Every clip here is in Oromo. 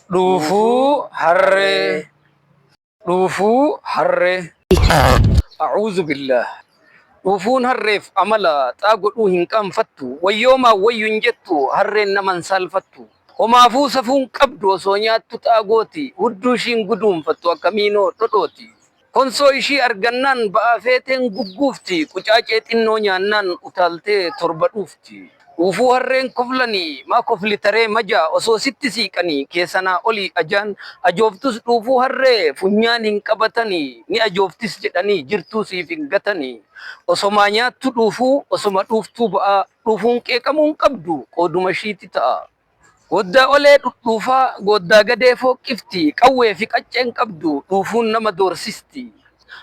Dhufuu harree. Dhufuu harree. A'uudhu billah. Dhufuun harreef amala xaa godhuu hin qaanfattu. Wayyoomaa wayyu hin jettu harreen naman saalfattu. Homaafuu safuun qabdu osoo nyaattu xaagooti. Hudduu ishiin guduunfattu akkamiinoo dhodhooti. Konsoo ishii argannaan ba'aa feeteen gugguufti. Qucaacee xinnoo nyaannaan utaaltee torba dhuufti. Dhufuu harreen koflanii maa koflitaree majaa osoo sitti siiqanii keessanaa olii ajaan ajooftus dhufuu harree funyaan hin qabatanii ni ajooftis jedhanii jirtuu siif hin gatanii osomaa nyaattu dhufuu osoma dhuftuu ba'aa dhufuun qeeqamuun qabdu qooduma ishiiti ta'a. Goddaa olee dhudhuufaa goddaa gadee fooqqifti qawwee fi qacceen qabdu dhufuun nama doorsisti.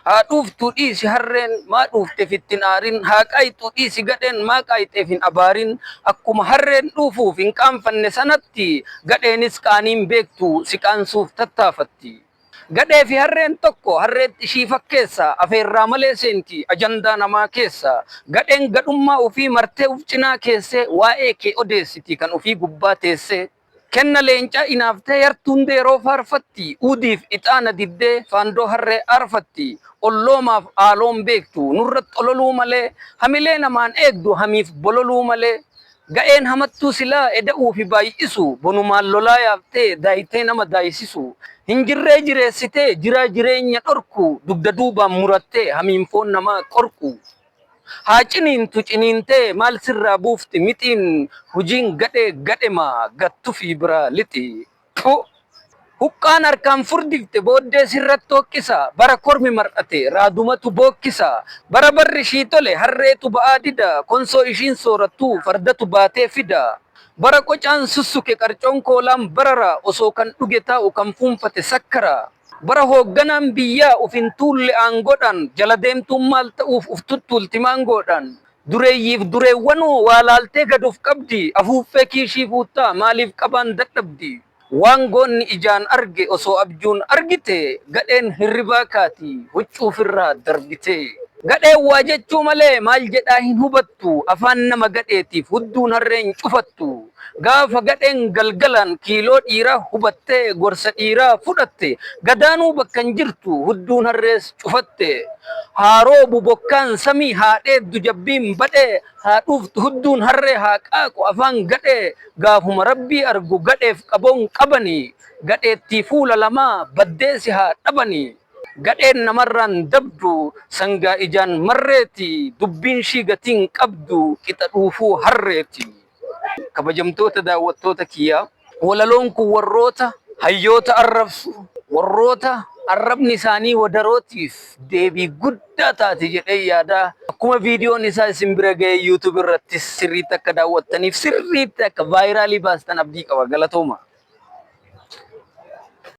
Haa dhuftuu dhiisi harreen maa dhufteef ittiin aarin haa qaayituu dhiisi gadheen maa qaayiteef hin abaarin akkuma harreen dhufuuf hin qaanfanne sanatti gadheenis qaaniin beektu si qaansuuf tattaafatti. Gadhee fi harreen tokko harreetti ishii fakkeessa afeerraa malee seenti ajandaa namaa keessa gadheen gadhummaa ofii martee uf cinaa keessee waa'ee kee odeessiti kan ofii gubbaa teessee. Kenna leencaa inaaftee yartuun deeroo faarfatti uudiif ixaana diddee faandoo harree aarfatti olloomaaf aaloon beektu nurratti ololuu malee hamilee namaan eegdu hamiif bololuu malee ga'een hamattuu silaa eda'uu fi baay'isu bonumaan lolaa yaaftee daayitee nama daayisisu hin jirree jireessitee jiraa jireenya dhorku dugda duubaan murattee hamiin foon namaa qorqu. Haa ciniintu ciniintee maal sirraa buufti mixiin hujiin gadhemaa gattu fi biraa lixi. Huqqaan harkaan furdifte booddee sirratti hooqqisa bara kormi mar'ate raadumatu bookkisa bara barri ishii tole harreetu ba'aa dida konsoo ishiin soorattu fardatu baatee fida. Bara qocaan sussuke qarcoon koolaan barara osoo kan dhuge taa'u kan fuunfate sakkara. Bara hoogganaan biyyaa ufin tuulle aangoodhaan jala deemtuun maal ta'uuf uf tuttuulti maangoodhaan. Dureeyyiif dureewwanuu waa laaltee gaduuf qabdi afuuffee kiishii fuuttaa maaliif qabaan dadhabdi. Waan goonni ijaan arge osoo abjuun argite gadheen hirribaa kaati huccuufirraa darbite. Gadheen waa jechuu malee maal jedhaa hin hubattu afaan nama gadheetiif hudduun harreen cufattu. Gaafa gadheen galgalaan kiiloo dhiiraa hubattee gorsa dhiiraa fudhatte gadaanuu bakka hin jirtu hudduun harrees cufatte. Haaroo bubokkaan samii haadheeddu jabbiin badhee haa dhuftu hudduun harree haa qaaqu afaan gadhee gaafuma rabbii argu gadheef qaboon qabanii gadheettii fuula lamaa baddeesi haa dhabanii. Gadheen namarraan dabdu sangaa ijaan marreeti dubbiin shii gatiin qabdu qixa dhufuu harreeti. Kabajamtoota daawwattoota kiyyaa walaloon kun warroota hayyoota arrabsu warroota arrabni isaanii wadarootiif deebii guddaa taate jedhee yaada. Akkuma viidiyoon isaa isin bira ga'e YouTube irratti sirriitti akka daawwattaniif sirriitti akka vaayiraalii baastan abdii qaba. Galatooma.